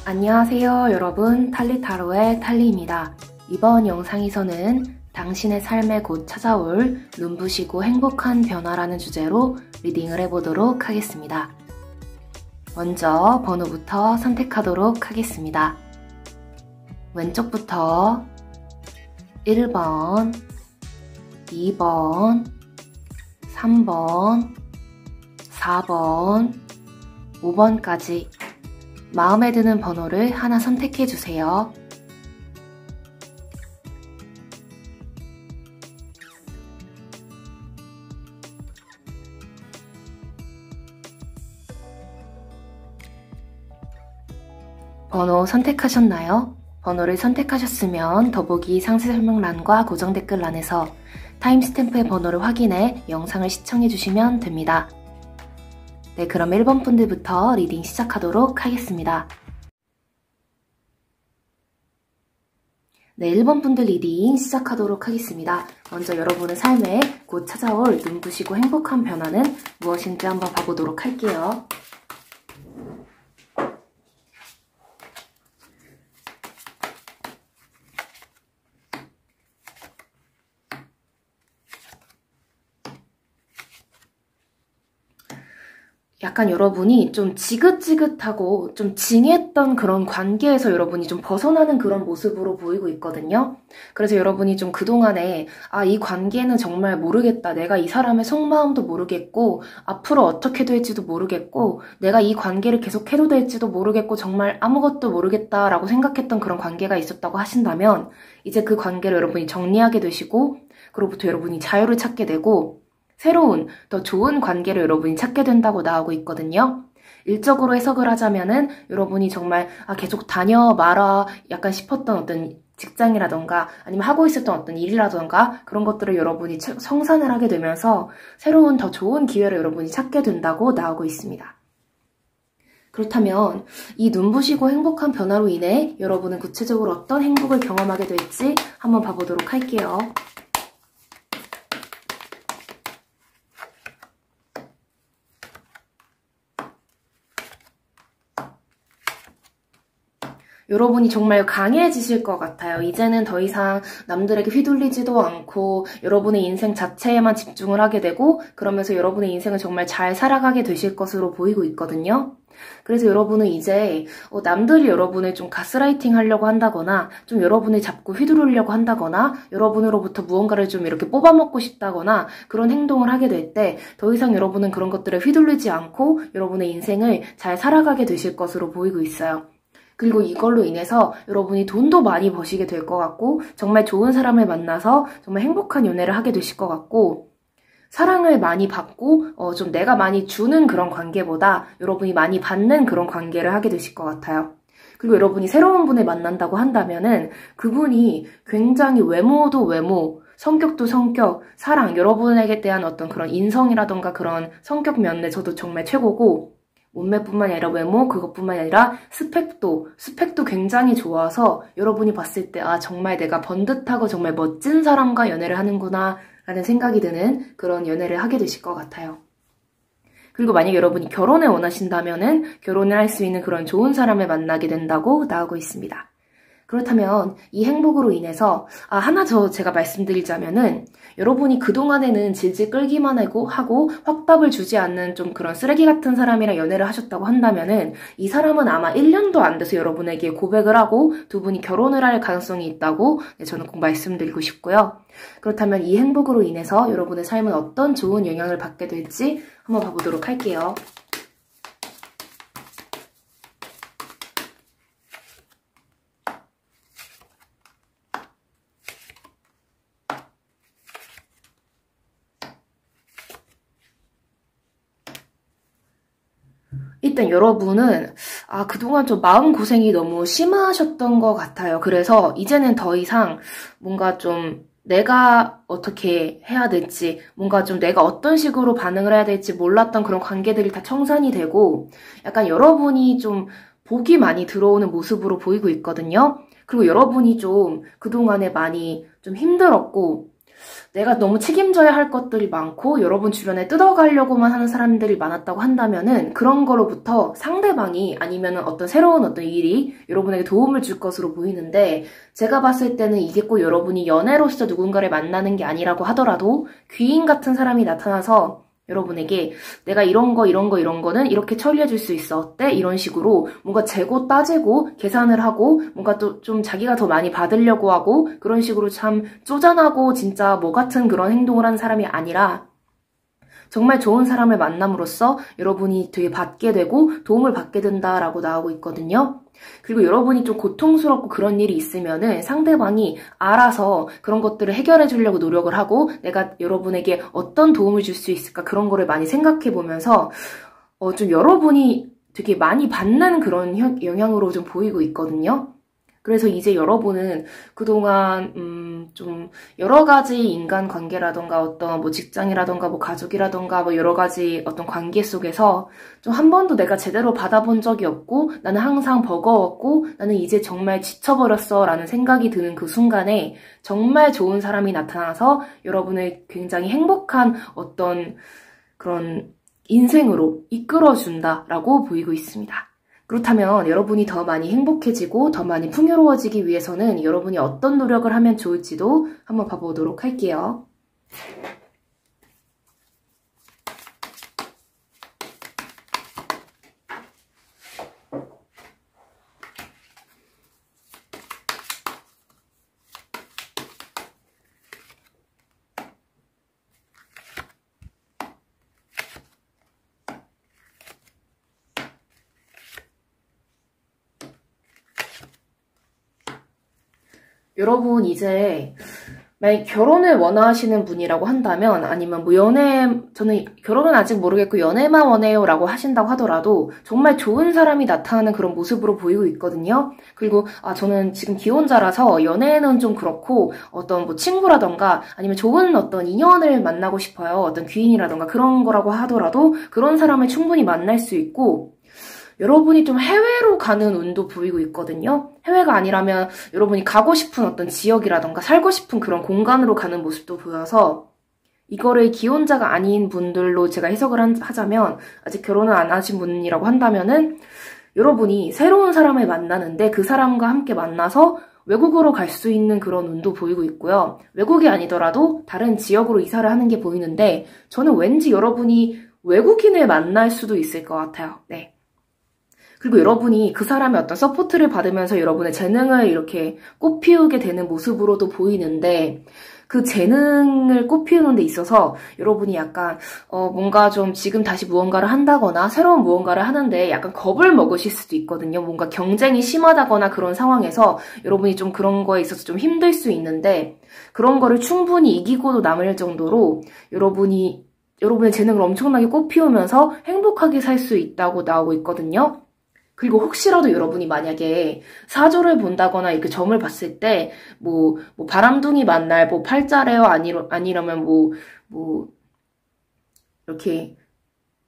안녕하세요 여러분, 탈리타로의 탈리입니다. 이번 영상에서는 당신의 삶에 곧 찾아올 눈부시고 행복한 변화라는 주제로 리딩을 해보도록 하겠습니다. 먼저 번호부터 선택하도록 하겠습니다. 왼쪽부터 1번, 2번, 3번, 4번, 5번까지 마음에 드는 번호를 하나 선택해 주세요. 번호 선택하셨나요? 번호를 선택하셨으면 더보기 상세 설명란과 고정 댓글란에서 타임스탬프의 번호를 확인해 영상을 시청해 주시면 됩니다. 네, 그럼 1번 분들부터 리딩 시작하도록 하겠습니다. 네, 1번 분들 리딩 시작하도록 하겠습니다. 먼저 여러분의 삶에 곧 찾아올 눈부시고 행복한 변화는 무엇인지 한번 봐보도록 할게요. 약간 여러분이 좀 지긋지긋하고 좀 징했던 그런 관계에서 여러분이 좀 벗어나는 그런 모습으로 보이고 있거든요. 그래서 여러분이 좀 그동안에 이 관계는 정말 모르겠다. 내가 이 사람의 속마음도 모르겠고 앞으로 어떻게 될지도 모르겠고 내가 이 관계를 계속해도 될지도 모르겠고 정말 아무것도 모르겠다라고 생각했던 그런 관계가 있었다고 하신다면 이제 그 관계를 여러분이 정리하게 되시고 그로부터 여러분이 자유를 찾게 되고 새로운, 더 좋은 관계를 여러분이 찾게 된다고 나오고 있거든요. 일적으로 해석을 하자면은 여러분이 정말 계속 다녀 마라 약간 싶었던 어떤 직장이라던가 아니면 하고 있었던 어떤 일이라던가 그런 것들을 여러분이 성산을 하게 되면서 새로운 더 좋은 기회를 여러분이 찾게 된다고 나오고 있습니다. 그렇다면 이 눈부시고 행복한 변화로 인해 여러분은 구체적으로 어떤 행복을 경험하게 될지 한번 봐보도록 할게요. 여러분이 정말 강해지실 것 같아요. 이제는 더 이상 남들에게 휘둘리지도 않고 여러분의 인생 자체에만 집중을 하게 되고 그러면서 여러분의 인생을 정말 잘 살아가게 되실 것으로 보이고 있거든요. 그래서 여러분은 이제 남들이 여러분을 좀 가스라이팅 하려고 한다거나 좀 여러분을 자꾸 휘두르려고 한다거나 여러분으로부터 무언가를 좀 이렇게 뽑아먹고 싶다거나 그런 행동을 하게 될 때 더 이상 여러분은 그런 것들에 휘둘리지 않고 여러분의 인생을 잘 살아가게 되실 것으로 보이고 있어요. 그리고 이걸로 인해서 여러분이 돈도 많이 버시게 될 것 같고 정말 좋은 사람을 만나서 정말 행복한 연애를 하게 되실 것 같고 사랑을 많이 받고 좀 내가 많이 주는 그런 관계보다 여러분이 많이 받는 그런 관계를 하게 되실 것 같아요. 그리고 여러분이 새로운 분을 만난다고 한다면은 그분이 굉장히 외모도 외모, 성격도 성격, 사랑, 여러분에게 대한 어떤 그런 인성이라던가 그런 성격 면에서도 정말 최고고 몸매뿐만 아니라 외모, 그것뿐만 아니라 스펙도 굉장히 좋아서 여러분이 봤을 때 정말 내가 번듯하고 정말 멋진 사람과 연애를 하는구나 라는 생각이 드는 그런 연애를 하게 되실 것 같아요. 그리고 만약 여러분이 결혼을 원하신다면은 결혼을 할 수 있는 그런 좋은 사람을 만나게 된다고 나오고 있습니다. 그렇다면 이 행복으로 인해서 하나 더 제가 말씀드리자면은 여러분이 그동안에는 질질 끌기만 하고 확답을 주지 않는 좀 그런 쓰레기 같은 사람이랑 연애를 하셨다고 한다면은 이 사람은 아마 1년도 안 돼서 여러분에게 고백을 하고 두 분이 결혼을 할 가능성이 있다고 저는 꼭 말씀드리고 싶고요. 그렇다면 이 행복으로 인해서 여러분의 삶은 어떤 좋은 영향을 받게 될지 한번 봐보도록 할게요. 일단 여러분은 그동안 좀 마음고생이 너무 심하셨던 것 같아요. 그래서 이제는 더 이상 뭔가 좀 내가 어떻게 해야 될지, 뭔가 좀 내가 어떤 식으로 반응을 해야 될지 몰랐던 그런 관계들이 다 청산이 되고 약간 여러분이 좀 복이 많이 들어오는 모습으로 보이고 있거든요. 그리고 여러분이 좀 그동안에 많이 좀 힘들었고 내가 너무 책임져야 할 것들이 많고 여러분 주변에 뜯어가려고만 하는 사람들이 많았다고 한다면은 그런 거로부터 상대방이 아니면은 어떤 새로운 어떤 일이 여러분에게 도움을 줄 것으로 보이는데 제가 봤을 때는 이게 꼭 여러분이 연애로서 누군가를 만나는 게 아니라고 하더라도 귀인 같은 사람이 나타나서 여러분에게 내가 이런 거는 이렇게 처리해 줄 수 있어. 어때? 이런 식으로 뭔가 재고 따지고 계산을 하고 뭔가 또 좀 자기가 더 많이 받으려고 하고 그런 식으로 참 쪼잔하고 진짜 뭐 같은 그런 행동을 하는 사람이 아니라 정말 좋은 사람을 만남으로써 여러분이 되게 받게 되고 도움을 받게 된다라고 나오고 있거든요. 그리고 여러분이 좀 고통스럽고 그런 일이 있으면은 상대방이 알아서 그런 것들을 해결해 주려고 노력을 하고 내가 여러분에게 어떤 도움을 줄 수 있을까 그런 거를 많이 생각해 보면서 좀 여러분이 되게 많이 받는 그런 영향으로 좀 보이고 있거든요. 그래서 이제 여러분은 그동안 좀 여러 가지 인간관계라던가 어떤 뭐 직장이라던가 뭐 가족이라던가 뭐 여러 가지 어떤 관계 속에서 좀 한 번도 내가 제대로 받아본 적이 없고 나는 항상 버거웠고 나는 이제 정말 지쳐버렸어 라는 생각이 드는 그 순간에 정말 좋은 사람이 나타나서 여러분을 굉장히 행복한 어떤 그런 인생으로 이끌어준다라고 보이고 있습니다. 그렇다면 여러분이 더 많이 행복해지고 더 많이 풍요로워지기 위해서는 여러분이 어떤 노력을 하면 좋을지도 한번 봐보도록 할게요. 여러분 이제 만약 결혼을 원하시는 분이라고 한다면 아니면 뭐 저는 결혼은 아직 모르겠고 연애만 원해요 라고 하신다고 하더라도 정말 좋은 사람이 나타나는 그런 모습으로 보이고 있거든요. 그리고 저는 지금 기혼자라서 연애는 좀 그렇고 어떤 뭐 친구라던가 아니면 좋은 어떤 인연을 만나고 싶어요. 어떤 귀인이라던가 그런 거라고 하더라도 그런 사람을 충분히 만날 수 있고 여러분이 좀 해외로 가는 운도 보이고 있거든요. 해외가 아니라면 여러분이 가고 싶은 어떤 지역이라던가 살고 싶은 그런 공간으로 가는 모습도 보여서 이거를 기혼자가 아닌 분들로 제가 해석을 하자면 아직 결혼을 안 하신 분이라고 한다면은 여러분이 새로운 사람을 만나는데 그 사람과 함께 만나서 외국으로 갈 수 있는 그런 운도 보이고 있고요. 외국이 아니더라도 다른 지역으로 이사를 하는 게 보이는데 저는 왠지 여러분이 외국인을 만날 수도 있을 것 같아요. 네. 그리고 여러분이 그 사람의 어떤 서포트를 받으면서 여러분의 재능을 이렇게 꽃피우게 되는 모습으로도 보이는데 그 재능을 꽃피우는 데 있어서 여러분이 약간 뭔가 좀 지금 다시 무언가를 한다거나 새로운 무언가를 하는데 약간 겁을 먹으실 수도 있거든요. 뭔가 경쟁이 심하다거나 그런 상황에서 여러분이 좀 그런 거에 있어서 좀 힘들 수 있는데 그런 거를 충분히 이기고도 남을 정도로 여러분의 재능을 엄청나게 꽃피우면서 행복하게 살 수 있다고 나오고 있거든요. 그리고 혹시라도 여러분이 만약에 사주를 본다거나 이렇게 점을 봤을 때, 바람둥이 만날, 팔자래요? 아니라면 이렇게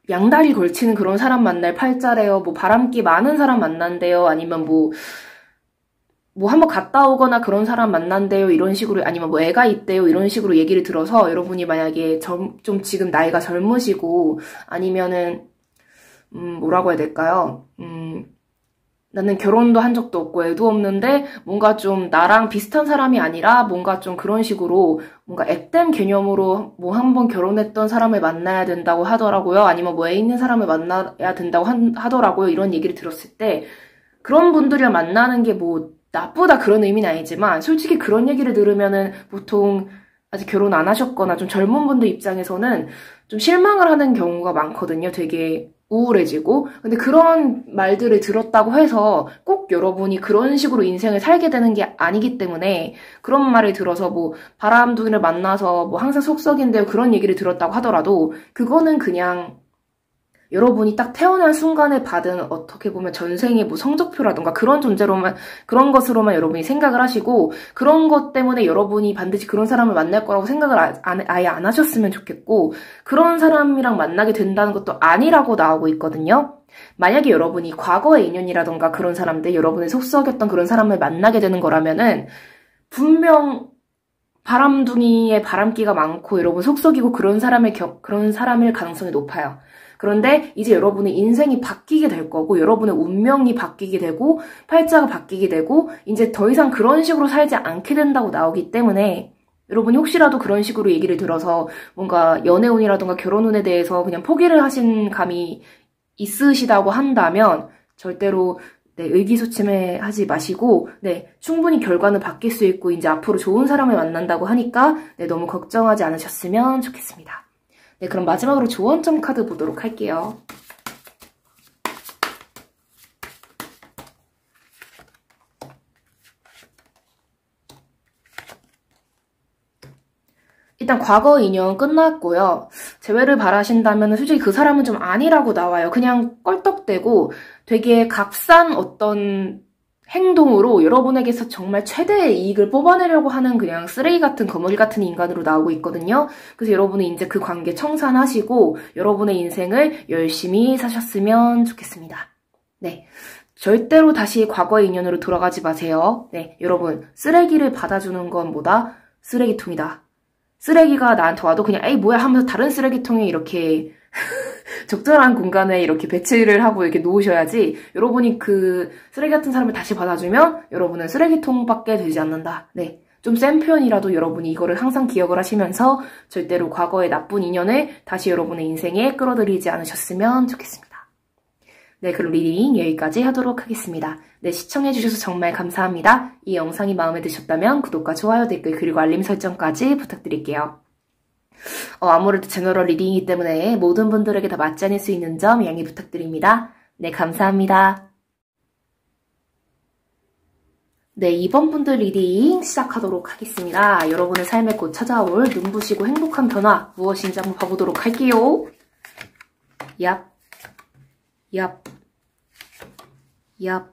양다리 걸치는 그런 사람 만날 팔자래요? 바람기 많은 사람 만난대요? 아니면 한번 갔다 오거나 그런 사람 만난대요? 이런 식으로, 아니면 애가 있대요? 이런 식으로 얘기를 들어서 여러분이 만약에 좀 지금 나이가 젊으시고, 아니면은, 뭐라고 해야 될까요? 나는 결혼도 한 적도 없고 애도 없는데 뭔가 좀 나랑 비슷한 사람이 아니라 뭔가 좀 그런 식으로 뭔가 앱된 개념으로 한번 결혼했던 사람을 만나야 된다고 하더라고요. 아니면 애 있는 사람을 만나야 된다고 하더라고요. 이런 얘기를 들었을 때 그런 분들이랑 만나는 게 나쁘다 그런 의미는 아니지만 솔직히 그런 얘기를 들으면은 보통 아직 결혼 안 하셨거나 좀 젊은 분들 입장에서는 좀 실망을 하는 경우가 많거든요. 되게 우울해지고. 근데 그런 말들을 들었다고 해서 꼭 여러분이 그런 식으로 인생을 살게 되는 게 아니기 때문에 그런 말을 들어서 바람둥이를 만나서 항상 속썩인데요. 그런 얘기를 들었다고 하더라도 그거는 그냥 여러분이 딱 태어난 순간에 받은 어떻게 보면 전생의 뭐 성적표라던가 그런 존재로만, 그런 것으로만 여러분이 생각을 하시고, 그런 것 때문에 여러분이 반드시 그런 사람을 만날 거라고 생각을 아예 안 하셨으면 좋겠고, 그런 사람이랑 만나게 된다는 것도 아니라고 나오고 있거든요. 만약에 여러분이 과거의 인연이라던가 그런 사람들, 여러분의 속썩였던 그런 사람을 만나게 되는 거라면은, 분명 바람둥이에 바람기가 많고 여러분 속썩이고 그런 사람일 가능성이 높아요. 그런데 이제 여러분의 인생이 바뀌게 될 거고 여러분의 운명이 바뀌게 되고 팔자가 바뀌게 되고 이제 더 이상 그런 식으로 살지 않게 된다고 나오기 때문에 여러분이 혹시라도 그런 식으로 얘기를 들어서 뭔가 연애운이라든가 결혼운에 대해서 그냥 포기를 하신 감이 있으시다고 한다면 절대로 네, 의기소침해하지 마시고 네, 충분히 결과는 바뀔 수 있고 이제 앞으로 좋은 사람을 만난다고 하니까 네, 너무 걱정하지 않으셨으면 좋겠습니다. 네, 그럼 마지막으로 조언점 카드 보도록 할게요. 일단 과거 인연 끝났고요. 재회를 바라신다면 솔직히 그 사람은 좀 아니라고 나와요. 그냥 껄떡대고 되게 값싼 어떤 행동으로 여러분에게서 정말 최대의 이익을 뽑아내려고 하는 그냥 쓰레기 같은 거머리 같은 인간으로 나오고 있거든요. 그래서 여러분은 이제 그 관계 청산하시고 여러분의 인생을 열심히 사셨으면 좋겠습니다. 네. 절대로 다시 과거의 인연으로 돌아가지 마세요. 네. 여러분, 쓰레기를 받아주는 건 뭐다? 쓰레기통이다. 쓰레기가 나한테 와도 그냥 에이 뭐야 하면서 다른 쓰레기통에 이렇게 적절한 공간에 이렇게 배치를 하고 이렇게 놓으셔야지 여러분이 그 쓰레기 같은 사람을 다시 받아주면 여러분은 쓰레기통밖에 되지 않는다. 네. 좀 센 표현이라도 여러분이 이거를 항상 기억을 하시면서 절대로 과거의 나쁜 인연을 다시 여러분의 인생에 끌어들이지 않으셨으면 좋겠습니다. 네, 그럼 리딩 여기까지 하도록 하겠습니다. 네, 시청해주셔서 정말 감사합니다. 이 영상이 마음에 드셨다면 구독과 좋아요, 댓글, 그리고 알림 설정까지 부탁드릴게요. 아무래도 제너럴 리딩이기 때문에 모든 분들에게 다 맞지 않을 수 있는 점 양해 부탁드립니다. 네, 감사합니다. 네, 2번 분들 리딩 시작하도록 하겠습니다. 여러분의 삶에 곧 찾아올 눈부시고 행복한 변화 무엇인지 한번 봐보도록 할게요. 얍, 얍, 얍,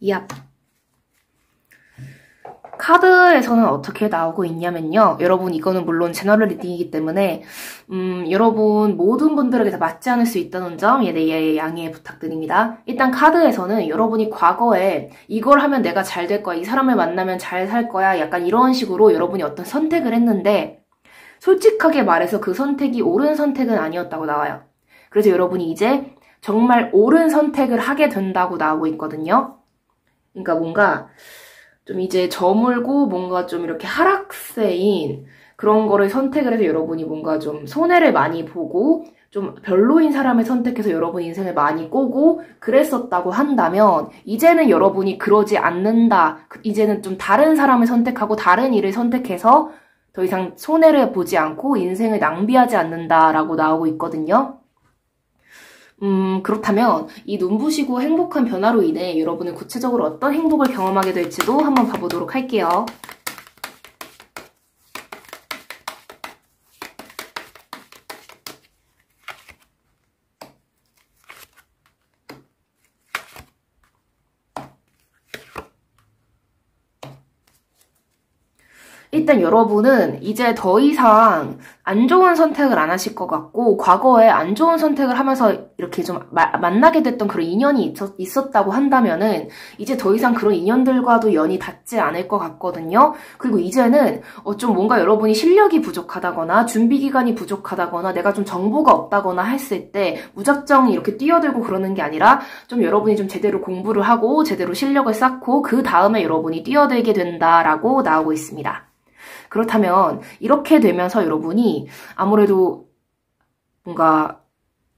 얍. 카드에서는 어떻게 나오고 있냐면요. 여러분 이거는 물론 제너럴 리딩이기 때문에 여러분 모든 분들에게 다 맞지 않을 수 있다는 점 네, 양해 부탁드립니다. 일단 카드에서는 여러분이 과거에 이걸 하면 내가 잘 될 거야. 이 사람을 만나면 잘 살 거야. 약간 이런 식으로 여러분이 어떤 선택을 했는데 솔직하게 말해서 그 선택이 옳은 선택은 아니었다고 나와요. 그래서 여러분이 이제 정말 옳은 선택을 하게 된다고 나오고 있거든요. 그러니까 뭔가 좀 이제 저물고 뭔가 좀 이렇게 하락세인 그런 거를 선택을 해서 여러분이 뭔가 좀 손해를 많이 보고 좀 별로인 사람을 선택해서 여러분 인생을 많이 꼬고 그랬었다고 한다면 이제는 여러분이 그러지 않는다. 이제는 좀 다른 사람을 선택하고 다른 일을 선택해서 더 이상 손해를 보지 않고 인생을 낭비하지 않는다라고 나오고 있거든요. 그렇다면 이 눈부시고 행복한 변화로 인해 여러분은 구체적으로 어떤 행복을 경험하게 될지도 한번 봐보도록 할게요. 일단 여러분은 이제 더 이상 안 좋은 선택을 안 하실 것 같고 과거에 안 좋은 선택을 하면서 이렇게 좀 만나게 됐던 그런 인연이 있었다고 한다면은 이제 더 이상 그런 인연들과도 연이 닿지 않을 것 같거든요. 그리고 이제는 좀 뭔가 여러분이 실력이 부족하다거나 준비 기간이 부족하다거나 내가 좀 정보가 없다거나 했을 때 무작정 이렇게 뛰어들고 그러는 게 아니라 좀 여러분이 좀 제대로 공부를 하고 제대로 실력을 쌓고 그 다음에 여러분이 뛰어들게 된다라고 나오고 있습니다. 그렇다면 이렇게 되면서 여러분이 아무래도 뭔가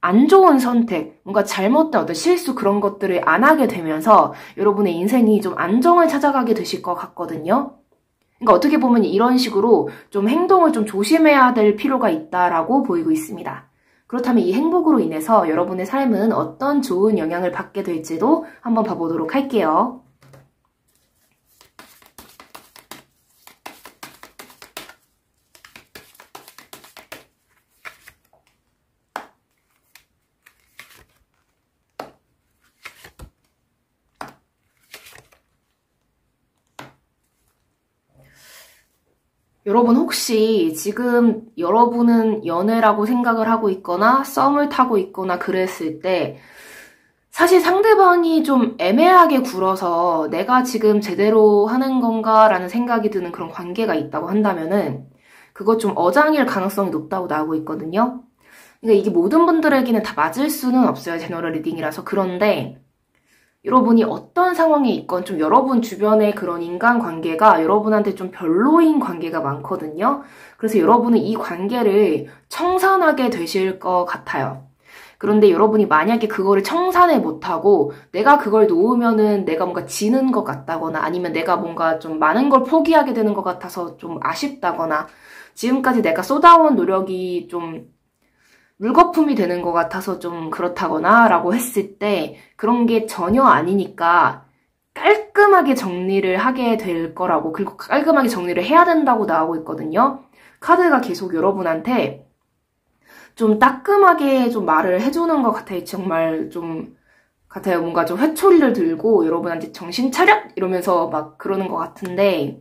안 좋은 선택, 뭔가 잘못된 어떤 실수 그런 것들을 안 하게 되면서 여러분의 인생이 좀 안정을 찾아가게 되실 것 같거든요. 그러니까 어떻게 보면 이런 식으로 좀 행동을 좀 조심해야 될 필요가 있다라고 보이고 있습니다. 그렇다면 이 행복으로 인해서 여러분의 삶은 어떤 좋은 영향을 받게 될지도 한번 봐보도록 할게요. 여러분 혹시 지금 여러분은 연애라고 생각을 하고 있거나 썸을 타고 있거나 그랬을 때 사실 상대방이 좀 애매하게 굴어서 내가 지금 제대로 하는 건가라는 생각이 드는 그런 관계가 있다고 한다면은 그것 좀 어장일 가능성이 높다고 나오고 있거든요. 그러니까 이게 모든 분들에게는 다 맞을 수는 없어요. 제너럴 리딩이라서. 그런데 여러분이 어떤 상황에 있건 좀 여러분 주변의 그런 인간관계가 여러분한테 좀 별로인 관계가 많거든요. 그래서 여러분은 이 관계를 청산하게 되실 것 같아요. 그런데 여러분이 만약에 그거를 청산을 못하고 내가 그걸 놓으면은 내가 뭔가 지는 것 같다거나 아니면 내가 뭔가 좀 많은 걸 포기하게 되는 것 같아서 좀 아쉽다거나 지금까지 내가 쏟아온 노력이 좀 물거품이 되는 것 같아서 좀 그렇다거나 라고 했을 때 그런 게 전혀 아니니까 깔끔하게 정리를 하게 될 거라고 그리고 깔끔하게 정리를 해야 된다고 나오고 있거든요. 카드가 계속 여러분한테 좀 따끔하게 좀 말을 해주는 것 같아요. 정말 좀 같아요. 뭔가 좀 회초리를 들고 여러분한테 정신 차려! 이러면서 막 그러는 것 같은데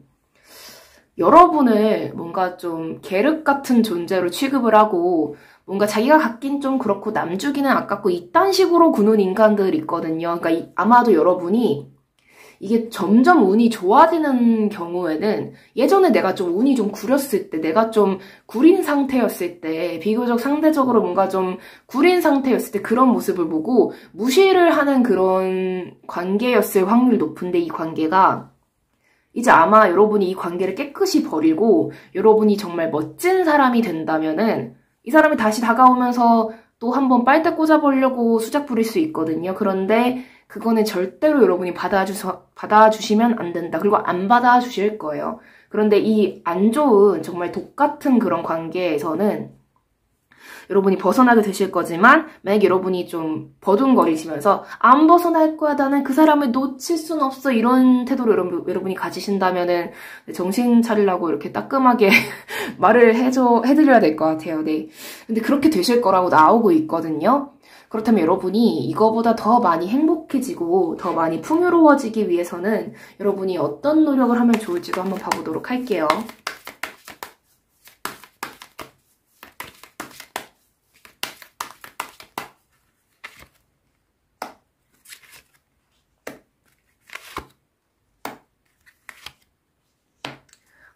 여러분을 뭔가 좀 계륵 같은 존재로 취급을 하고 뭔가 자기가 갖긴 좀 그렇고 남 주기는 아깝고 이딴 식으로 구는 인간들 있거든요. 그러니까 아마도 여러분이 이게 점점 운이 좋아지는 경우에는 예전에 내가 좀 운이 좀 구렸을 때, 내가 좀 구린 상태였을 때, 비교적 상대적으로 뭔가 좀 구린 상태였을 때 그런 모습을 보고 무시를 하는 그런 관계였을 확률이 높은데 이 관계가 이제 아마 여러분이 이 관계를 깨끗이 버리고 여러분이 정말 멋진 사람이 된다면은 이 사람이 다시 다가오면서 또 한번 빨대 꽂아보려고 수작 부릴 수 있거든요. 그런데 그거는 절대로 여러분이 받아주시면 안 된다. 그리고 안 받아주실 거예요. 그런데 이 안 좋은 정말 독 같은 그런 관계에서는 여러분이 벗어나게 되실 거지만 만약 여러분이 좀 버둥거리시면서 안 벗어날 거야 나는 그 사람을 놓칠 순 없어 이런 태도로 여러분이 가지신다면은 정신 차리려고 이렇게 따끔하게 말을 해드려야 될 것 같아요. 네. 근데 그렇게 되실 거라고 나오고 있거든요. 그렇다면 여러분이 이거보다 더 많이 행복해지고 더 많이 풍요로워지기 위해서는 여러분이 어떤 노력을 하면 좋을지도 한번 봐보도록 할게요.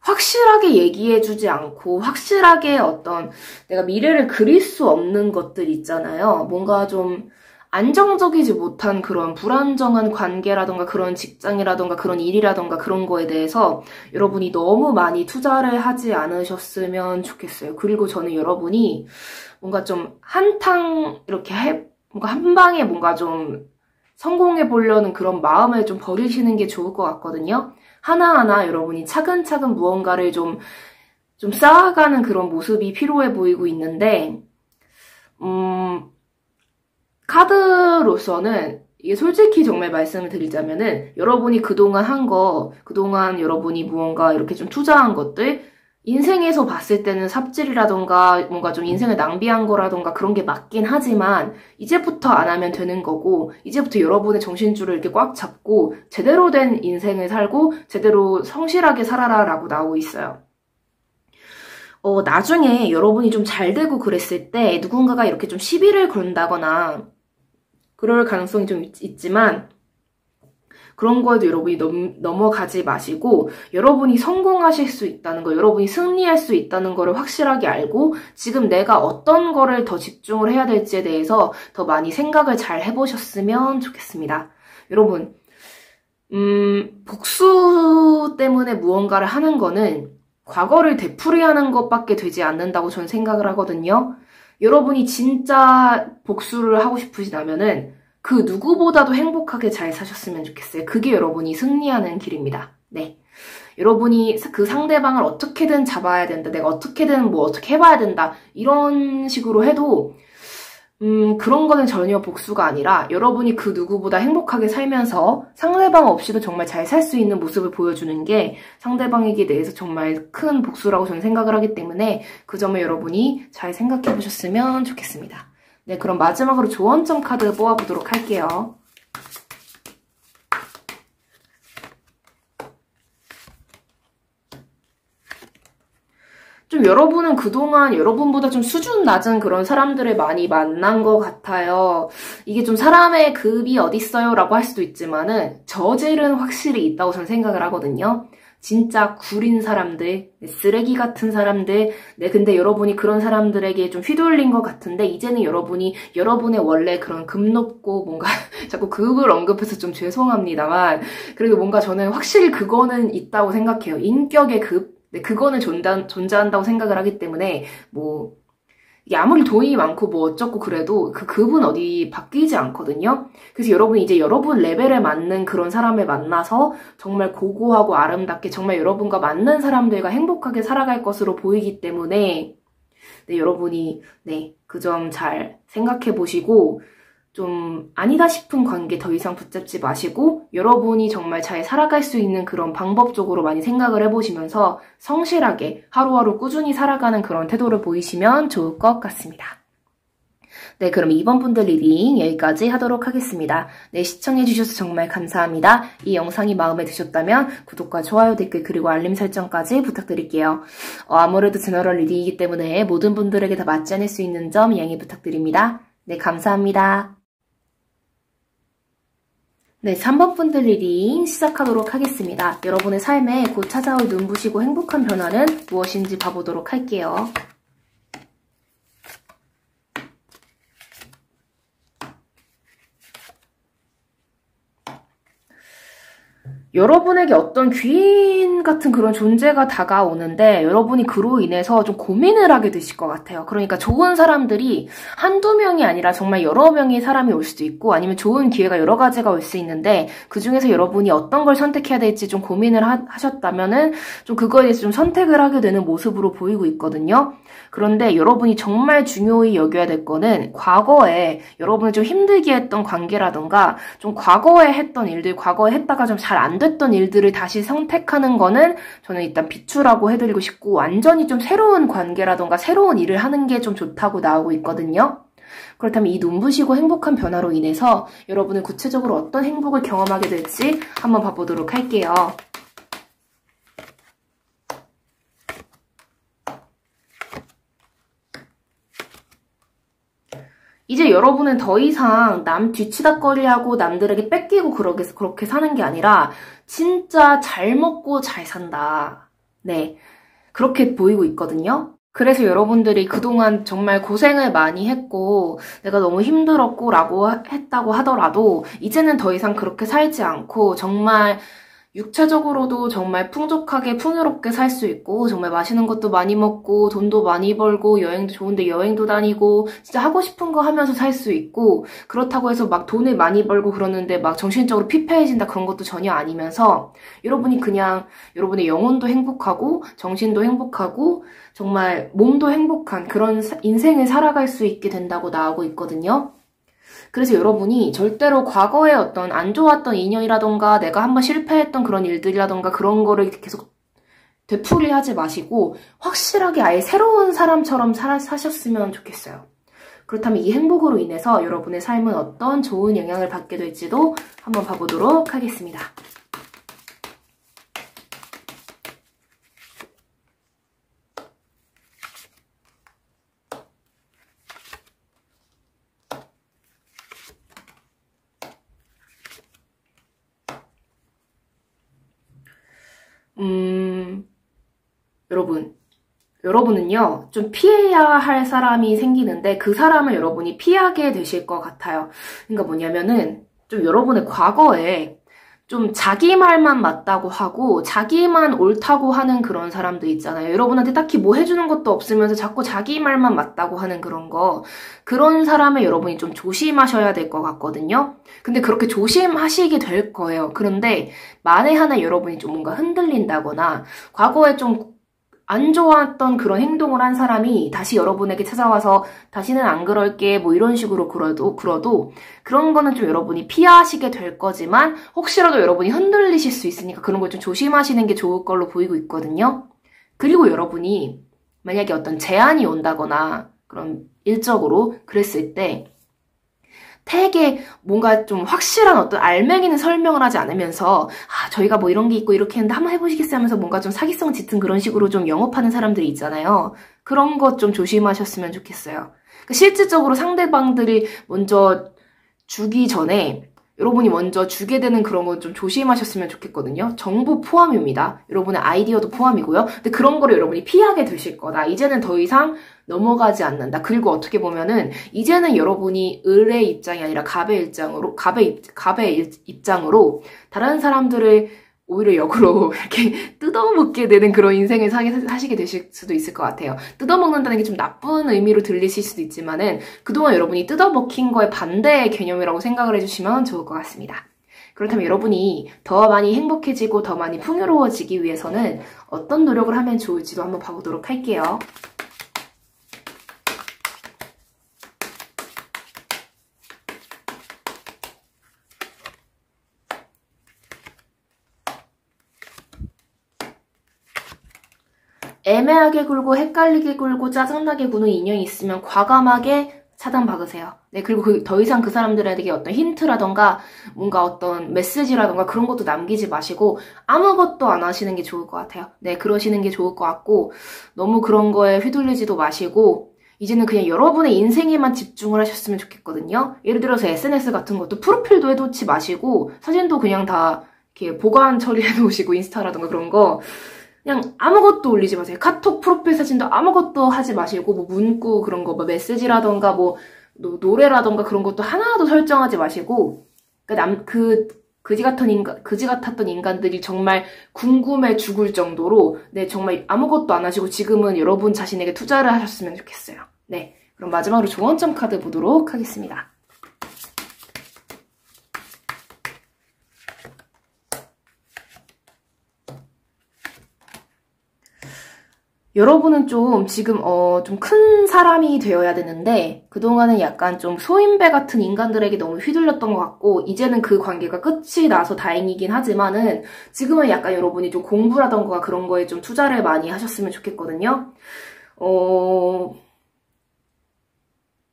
확실하게 얘기해주지 않고 확실하게 어떤 내가 미래를 그릴 수 없는 것들 있잖아요. 뭔가 좀 안정적이지 못한 그런 불안정한 관계라던가 그런 직장이라던가 그런 일이라던가 그런 거에 대해서 여러분이 너무 많이 투자를 하지 않으셨으면 좋겠어요. 그리고 저는 여러분이 뭔가 좀 한탕 이렇게 뭔가 한 방에 뭔가 좀 성공해 보려는 그런 마음을 좀 버리시는 게 좋을 것 같거든요. 하나하나 여러분이 차근차근 무언가를 좀 쌓아가는 그런 모습이 필요해 보이고 있는데, 카드로서는 이게 솔직히 정말 말씀을 드리자면은 여러분이 그동안 여러분이 무언가 이렇게 좀 투자한 것들, 인생에서 봤을 때는 삽질이라던가 뭔가 좀 인생을 낭비한 거라던가 그런 게 맞긴 하지만 이제부터 안 하면 되는 거고 이제부터 여러분의 정신줄을 이렇게 꽉 잡고 제대로 된 인생을 살고 제대로 성실하게 살아라 라고 나오고 있어요. 나중에 여러분이 좀 잘 되고 그랬을 때 누군가가 이렇게 좀 시비를 건다거나 그럴 가능성이 좀 있지만 그런 거에도 여러분이 넘어가지 마시고 여러분이 성공하실 수 있다는 거, 여러분이 승리할 수 있다는 거를 확실하게 알고 지금 내가 어떤 거를 더 집중을 해야 될지에 대해서 더 많이 생각을 잘 해보셨으면 좋겠습니다. 여러분, 복수 때문에 무언가를 하는 거는 과거를 되풀이하는 것밖에 되지 않는다고 저는 생각을 하거든요. 여러분이 진짜 복수를 하고 싶으시다면은 그 누구보다도 행복하게 잘 사셨으면 좋겠어요. 그게 여러분이 승리하는 길입니다. 네. 여러분이 그 상대방을 어떻게든 잡아야 된다. 내가 어떻게든 어떻게 해봐야 된다. 이런 식으로 해도 그런 거는 전혀 복수가 아니라 여러분이 그 누구보다 행복하게 살면서 상대방 없이도 정말 잘 살 수 있는 모습을 보여주는 게 상대방에게 대해서 정말 큰 복수라고 저는 생각을 하기 때문에 그 점을 여러분이 잘 생각해 보셨으면 좋겠습니다. 네, 그럼 마지막으로 조언점 카드 뽑아보도록 할게요. 좀 여러분은 그동안 여러분보다 좀 수준 낮은 그런 사람들을 많이 만난 것 같아요. 이게 좀 사람의 급이 어딨어요? 라고 할 수도 있지만은 저질은 확실히 있다고 저는 생각을 하거든요. 진짜 구린 사람들, 쓰레기 같은 사람들, 네, 근데 여러분이 그런 사람들에게 좀 휘둘린 것 같은데, 이제는 여러분이 여러분의 원래 그런 급 높고 뭔가, 자꾸 급을 언급해서 좀 죄송합니다만, 그래도 뭔가 저는 확실히 그거는 있다고 생각해요. 인격의 급? 네, 그거는 존재한다고 생각을 하기 때문에, 뭐, 이게 아무리 돈이 많고 뭐 어쩌고 그래도 그 급은 어디 바뀌지 않거든요. 그래서 여러분이 이제 여러분 레벨에 맞는 그런 사람을 만나서 정말 고고하고 아름답게 정말 여러분과 맞는 사람들과 행복하게 살아갈 것으로 보이기 때문에 네, 여러분이 네, 그 점 잘 생각해 보시고 좀 아니다 싶은 관계 더 이상 붙잡지 마시고 여러분이 정말 잘 살아갈 수 있는 그런 방법 쪽으로 많이 생각을 해보시면서 성실하게 하루하루 꾸준히 살아가는 그런 태도를 보이시면 좋을 것 같습니다. 네, 그럼 이번 분들 리딩 여기까지 하도록 하겠습니다. 네, 시청해주셔서 정말 감사합니다. 이 영상이 마음에 드셨다면 구독과 좋아요, 댓글, 그리고 알림 설정까지 부탁드릴게요. 아무래도 제너럴 리딩이기 때문에 모든 분들에게 다 맞지 않을 수 있는 점 양해 부탁드립니다. 네, 감사합니다. 네, 3번 분들 리딩 시작하도록 하겠습니다. 여러분의 삶에 곧 찾아올 눈부시고 행복한 변화는 무엇인지 봐보도록 할게요. 여러분에게 어떤 귀인 같은 그런 존재가 다가오는데 여러분이 그로 인해서 좀 고민을 하게 되실 것 같아요. 그러니까 좋은 사람들이 한두 명이 아니라 정말 여러 명의 사람이 올 수도 있고 아니면 좋은 기회가 여러 가지가 올 수 있는데 그중에서 여러분이 어떤 걸 선택해야 될지 좀 고민을 하셨다면은 좀 그거에 대해서 좀 선택을 하게 되는 모습으로 보이고 있거든요. 그런데 여러분이 정말 중요히 여겨야 될 거는 과거에 여러분을 좀 힘들게 했던 관계라던가 좀 과거에 했던 일들, 과거에 했다가 좀 잘 안 됐던 일들을 다시 선택하는 거는 저는 일단 비추라고 해드리고 싶고 완전히 좀 새로운 관계라던가 새로운 일을 하는 게 좀 좋다고 나오고 있거든요. 그렇다면 이 눈부시고 행복한 변화로 인해서 여러분은 구체적으로 어떤 행복을 경험하게 될지 한번 봐보도록 할게요. 이제 여러분은 더 이상 남 뒤치다꺼리하고 남들에게 뺏기고 그렇게 사는 게 아니라 진짜 잘 먹고 잘 산다. 네, 그렇게 보이고 있거든요. 그래서 여러분들이 그동안 정말 고생을 많이 했고 내가 너무 힘들었고 라고 했다고 하더라도 이제는 더 이상 그렇게 살지 않고 정말 육체적으로도 정말 풍족하게 풍요롭게 살 수 있고 정말 맛있는 것도 많이 먹고 돈도 많이 벌고 여행도 좋은데 여행도 다니고 진짜 하고 싶은 거 하면서 살 수 있고 그렇다고 해서 막 돈을 많이 벌고 그러는데 막 정신적으로 피폐해진다 그런 것도 전혀 아니면서 여러분이 그냥 여러분의 영혼도 행복하고 정신도 행복하고 정말 몸도 행복한 그런 인생을 살아갈 수 있게 된다고 나오고 있거든요. 그래서 여러분이 절대로 과거에 어떤 안 좋았던 인연이라던가 내가 한번 실패했던 그런 일들이라던가 그런 거를 계속 되풀이하지 마시고 확실하게 아예 새로운 사람처럼 사셨으면 좋겠어요. 그렇다면 이 행복으로 인해서 여러분의 삶은 어떤 좋은 영향을 받게 될지도 한번 봐보도록 하겠습니다. 여러분은요, 좀 피해야 할 사람이 생기는데 그 사람을 여러분이 피하게 되실 것 같아요. 그러니까 뭐냐면은 좀 여러분의 과거에 좀 자기 말만 맞다고 하고 자기만 옳다고 하는 그런 사람들 있잖아요. 여러분한테 딱히 뭐 해주는 것도 없으면서 자꾸 자기 말만 맞다고 하는 그런 거. 그런 사람을 여러분이 좀 조심하셔야 될 것 같거든요. 근데 그렇게 조심하시게 될 거예요. 그런데 만에 하나 여러분이 좀 뭔가 흔들린다거나 과거에 좀 안 좋았던 그런 행동을 한 사람이 다시 여러분에게 찾아와서 다시는 안 그럴게 뭐 이런 식으로 그러도 그런 거는 좀 여러분이 피하시게 될 거지만 혹시라도 여러분이 흔들리실 수 있으니까 그런 걸 좀 조심하시는 게 좋을 걸로 보이고 있거든요. 그리고 여러분이 만약에 어떤 제안이 온다거나 그런 일적으로 그랬을 때 되게 뭔가 좀 확실한 어떤 알맹이는 설명을 하지 않으면서 저희가 뭐 이런 게 있고 이렇게 했는데 한번 해보시겠어요 하면서 뭔가 좀 사기성 짙은 그런 식으로 좀 영업하는 사람들이 있잖아요. 그런 것 좀 조심하셨으면 좋겠어요. 그러니까 실질적으로 상대방들이 먼저 주기 전에 여러분이 먼저 주게 되는 그런 건 좀 조심하셨으면 좋겠거든요. 정보 포함입니다. 여러분의 아이디어도 포함이고요. 근데 그런 거를 여러분이 피하게 되실 거다. 이제는 더 이상 넘어가지 않는다. 그리고 어떻게 보면은 이제는 여러분이 을의 입장이 아니라 갑의 입장으로 다른 사람들을 오히려 역으로 이렇게 뜯어먹게 되는 그런 인생을 사시게 되실 수도 있을 것 같아요. 뜯어먹는다는 게 좀 나쁜 의미로 들리실 수도 있지만은 그동안 여러분이 뜯어먹힌 거에 반대의 개념이라고 생각을 해주시면 좋을 것 같습니다. 그렇다면 여러분이 더 많이 행복해지고 더 많이 풍요로워지기 위해서는 어떤 노력을 하면 좋을지도 한번 봐보도록 할게요. 애매하게 굴고 헷갈리게 굴고 짜증나게 구는 인연이 있으면 과감하게 차단 박으세요. 네, 그리고 더 이상 그 사람들에게 어떤 힌트라던가 뭔가 어떤 메시지라던가 그런 것도 남기지 마시고 아무것도 안 하시는 게 좋을 것 같아요. 네, 그러시는 게 좋을 것 같고 너무 그런 거에 휘둘리지도 마시고 이제는 그냥 여러분의 인생에만 집중을 하셨으면 좋겠거든요. 예를 들어서 SNS 같은 것도 프로필도 해놓지 마시고 사진도 그냥 다 이렇게 보관 처리해 놓으시고 인스타라던가 그런 거 그냥 아무것도 올리지 마세요. 카톡 프로필 사진도 아무것도 하지 마시고 뭐 문구 그런 거 뭐 메시지라던가 뭐 노래라던가 그런 것도 하나도 설정하지 마시고 그지 같았던 인간들이 정말 궁금해 죽을 정도로 네 정말 아무것도 안 하시고 지금은 여러분 자신에게 투자를 하셨으면 좋겠어요. 네 그럼 마지막으로 조언점 카드 보도록 하겠습니다. 여러분은 좀 지금 좀 큰 사람이 되어야 되는데 그동안은 약간 좀 소인배 같은 인간들에게 너무 휘둘렸던 것 같고 이제는 그 관계가 끝이 나서 다행이긴 하지만은 지금은 약간 여러분이 좀 공부라던가 그런 거에 좀 투자를 많이 하셨으면 좋겠거든요.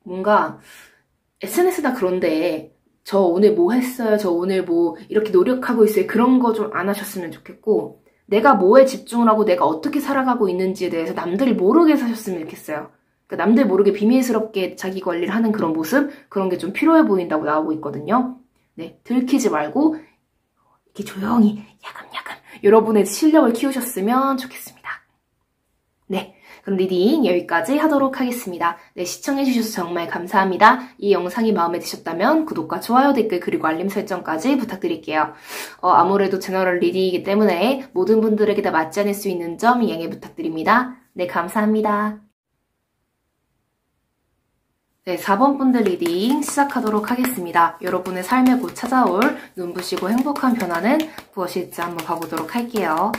뭔가 SNS다 그런데 저 오늘 뭐 했어요? 저 오늘 뭐 이렇게 노력하고 있어요? 그런 거 좀 안 하셨으면 좋겠고 내가 뭐에 집중을 하고 내가 어떻게 살아가고 있는지에 대해서 남들이 모르게 사셨으면 좋겠어요. 그러니까 남들 모르게 비밀스럽게 자기 관리를 하는 그런 모습 그런 게 좀 필요해 보인다고 나오고 있거든요. 네, 들키지 말고 이렇게 조용히 야금야금 여러분의 실력을 키우셨으면 좋겠습니다. 네, 그럼 리딩 여기까지 하도록 하겠습니다. 네, 시청해주셔서 정말 감사합니다. 이 영상이 마음에 드셨다면 구독과 좋아요, 댓글, 그리고 알림 설정까지 부탁드릴게요. 아무래도 제너럴 리딩이기 때문에 모든 분들에게 다 맞지 않을 수 있는 점 양해 부탁드립니다. 네, 감사합니다. 네, 4번 분들 리딩 시작하도록 하겠습니다. 여러분의 삶에 곧 찾아올 눈부시고 행복한 변화는 무엇일지 한번 봐보도록 할게요.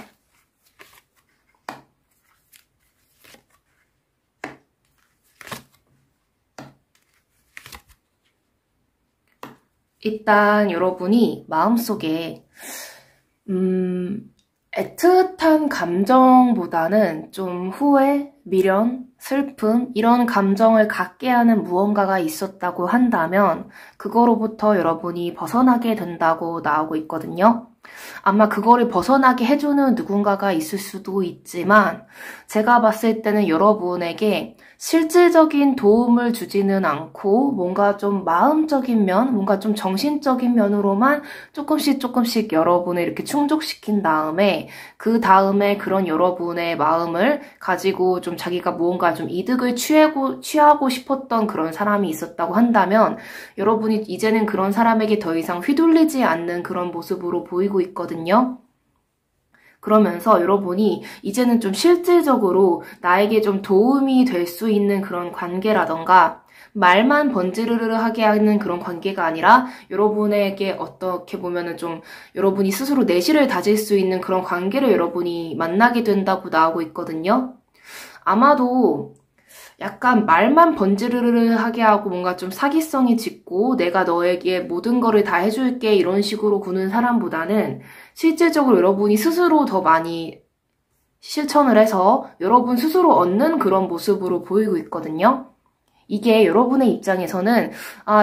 일단 여러분이 마음속에 애틋한 감정보다는 좀 후회, 미련, 슬픔 이런 감정을 갖게 하는 무언가가 있었다고 한다면 그거로부터 여러분이 벗어나게 된다고 나오고 있거든요. 아마 그거를 벗어나게 해주는 누군가가 있을 수도 있지만 제가 봤을 때는 여러분에게 실질적인 도움을 주지는 않고 뭔가 좀 마음적인 면, 뭔가 좀 정신적인 면으로만 조금씩 여러분을 이렇게 충족시킨 다음에 그 다음에 그런 여러분의 마음을 가지고 좀 자기가 무언가 좀 이득을 취하고 싶었던 그런 사람이 있었다고 한다면 여러분이 이제는 그런 사람에게 더 이상 휘둘리지 않는 그런 모습으로 보이고 있거든요. 그러면서 여러분이 이제는 좀 실질적으로 나에게 좀 도움이 될 수 있는 그런 관계라던가 말만 번지르르하게 하는 그런 관계가 아니라 여러분에게 어떻게 보면은 좀 여러분이 스스로 내실을 다질 수 있는 그런 관계를 여러분이 만나게 된다고 나오고 있거든요. 아마도 약간 말만 번지르르하게 하고 뭔가 좀 사기성이 짙고 내가 너에게 모든 거를 다 해줄게 이런 식으로 구는 사람보다는 실질적으로 여러분이 스스로 더 많이 실천을 해서 여러분 스스로 얻는 그런 모습으로 보이고 있거든요. 이게 여러분의 입장에서는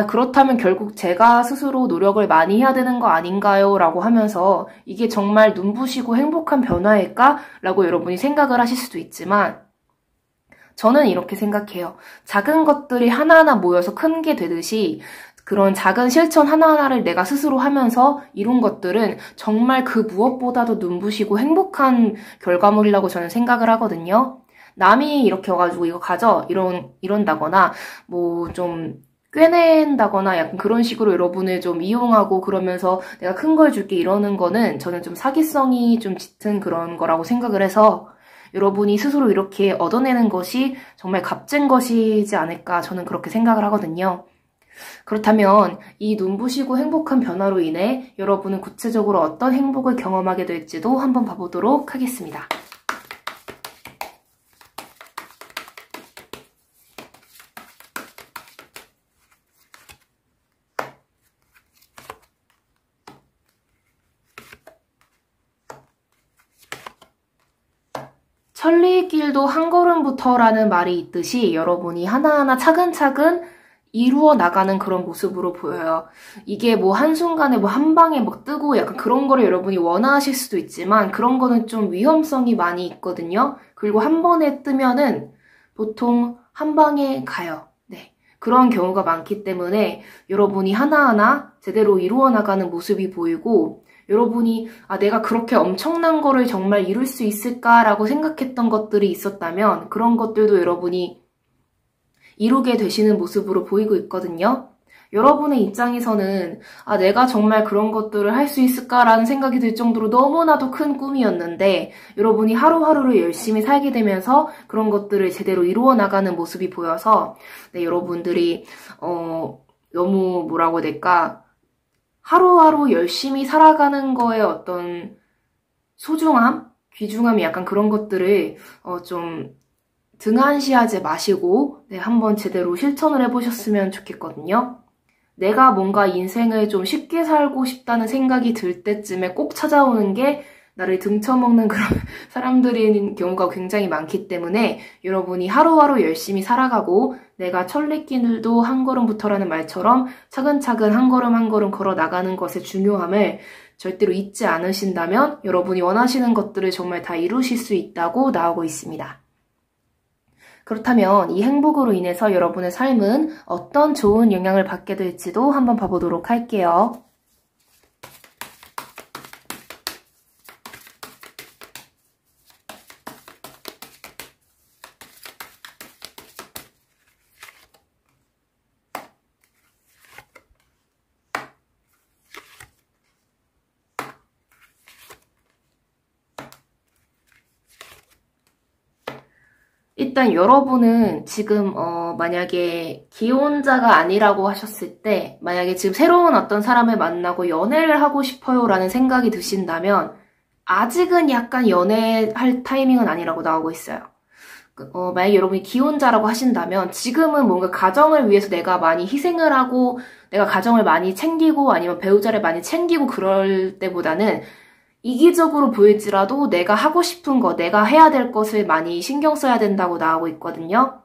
그렇다면 결국 제가 스스로 노력을 많이 해야 되는 거 아닌가요? 라고 하면서 이게 정말 눈부시고 행복한 변화일까? 라고 여러분이 생각을 하실 수도 있지만 저는 이렇게 생각해요. 작은 것들이 하나하나 모여서 큰 게 되듯이 그런 작은 실천 하나하나를 내가 스스로 하면서 이룬 것들은 정말 그 무엇보다도 눈부시고 행복한 결과물이라고 저는 생각을 하거든요. 남이 이렇게 와가지고 이거 가져 이런다거나 뭐 좀 꿰낸다거나 약간 그런 식으로 여러분을 좀 이용하고 그러면서 내가 큰 걸 줄게 이러는 거는 저는 좀 사기성이 좀 짙은 그런 거라고 생각을 해서 여러분이 스스로 이렇게 얻어내는 것이 정말 값진 것이지 않을까 저는 그렇게 생각을 하거든요. 그렇다면 이 눈부시고 행복한 변화로 인해 여러분은 구체적으로 어떤 행복을 경험하게 될지도 한번 봐보도록 하겠습니다. 천리길도 한 걸음부터라는 말이 있듯이 여러분이 하나하나 차근차근 이루어 나가는 그런 모습으로 보여요. 이게 뭐 한순간에 뭐 한 방에 막 뜨고 약간 그런 거를 여러분이 원하실 수도 있지만 그런 거는 좀 위험성이 많이 있거든요. 그리고 한 번에 뜨면은 보통 한 방에 가요. 네. 그런 경우가 많기 때문에 여러분이 하나하나 제대로 이루어 나가는 모습이 보이고 여러분이 내가 그렇게 엄청난 거를 정말 이룰 수 있을까라고 생각했던 것들이 있었다면 그런 것들도 여러분이 이루게 되시는 모습으로 보이고 있거든요. 여러분의 입장에서는 내가 정말 그런 것들을 할 수 있을까라는 생각이 들 정도로 너무나도 큰 꿈이었는데 여러분이 하루하루를 열심히 살게 되면서 그런 것들을 제대로 이루어 나가는 모습이 보여서 네, 여러분들이 너무 뭐라고 해야 될까 하루하루 열심히 살아가는 거에 어떤 소중함, 귀중함이 약간 그런 것들을 좀 등한시하지 마시고 네, 한번 제대로 실천을 해보셨으면 좋겠거든요. 내가 뭔가 인생을 좀 쉽게 살고 싶다는 생각이 들 때쯤에 꼭 찾아오는 게 나를 등쳐먹는 그런 사람들인 경우가 굉장히 많기 때문에 여러분이 하루하루 열심히 살아가고 내가 천리길도 한 걸음부터라는 말처럼 차근차근 한 걸음 한 걸음 걸어 나가는 것의 중요함을 절대로 잊지 않으신다면 여러분이 원하시는 것들을 정말 다 이루실 수 있다고 나오고 있습니다. 그렇다면 이 행복으로 인해서 여러분의 삶은 어떤 좋은 영향을 받게 될지도 한번 봐보도록 할게요. 일단 여러분은 지금 만약에 기혼자가 아니라고 하셨을 때 만약에 지금 새로운 어떤 사람을 만나고 연애를 하고 싶어요 라는 생각이 드신다면 아직은 약간 연애할 타이밍은 아니라고 나오고 있어요. 만약에 여러분이 기혼자라고 하신다면 지금은 뭔가 가정을 위해서 내가 많이 희생을 하고 내가 가정을 많이 챙기고 아니면 배우자를 많이 챙기고 그럴 때보다는 이기적으로 보일지라도 내가 하고 싶은 거, 내가 해야 될 것을 많이 신경 써야 된다고 나오고 있거든요.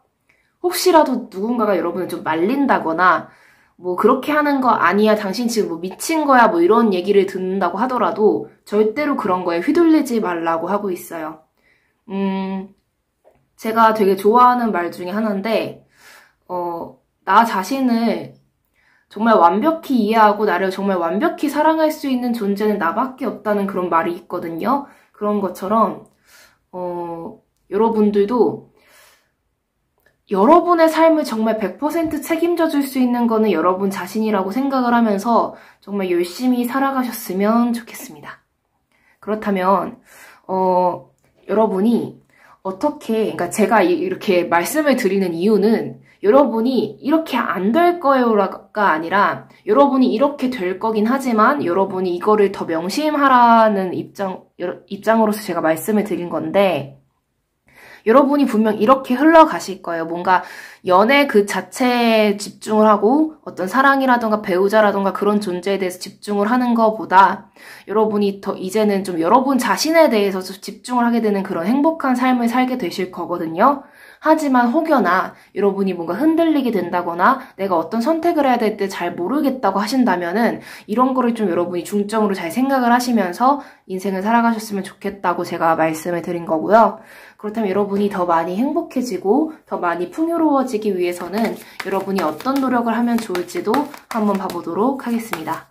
혹시라도 누군가가 여러분을 좀 말린다거나 뭐 그렇게 하는 거 아니야, 당신 지금 뭐 미친 거야, 뭐 이런 얘기를 듣는다고 하더라도 절대로 그런 거에 휘둘리지 말라고 하고 있어요. 제가 되게 좋아하는 말 중에 하나인데 나 자신을 정말 완벽히 이해하고 나를 정말 완벽히 사랑할 수 있는 존재는 나밖에 없다는 그런 말이 있거든요. 그런 것처럼 여러분들도 여러분의 삶을 정말 100% 책임져 줄 수 있는 거는 여러분 자신이라고 생각을 하면서 정말 열심히 살아가셨으면 좋겠습니다. 그렇다면 여러분이 그러니까 제가 이렇게 말씀을 드리는 이유는 여러분이 이렇게 안 될 거예요가 아니라 여러분이 이렇게 될 거긴 하지만 여러분이 이거를 더 명심하라는 입장으로서 제가 말씀을 드린 건데 여러분이 분명 이렇게 흘러가실 거예요. 뭔가 연애 그 자체에 집중을 하고 어떤 사랑이라던가 배우자라던가 그런 존재에 대해서 집중을 하는 것보다 여러분이 더 이제는 좀 여러분 자신에 대해서 좀 집중을 하게 되는 그런 행복한 삶을 살게 되실 거거든요. 하지만 혹여나 여러분이 뭔가 흔들리게 된다거나 내가 어떤 선택을 해야 될 때 잘 모르겠다고 하신다면은 이런 거를 좀 여러분이 중점으로 잘 생각을 하시면서 인생을 살아가셨으면 좋겠다고 제가 말씀을 드린 거고요. 그렇다면 여러분이 더 많이 행복해지고 더 많이 풍요로워지기 위해서는 여러분이 어떤 노력을 하면 좋을지도 한번 봐보도록 하겠습니다.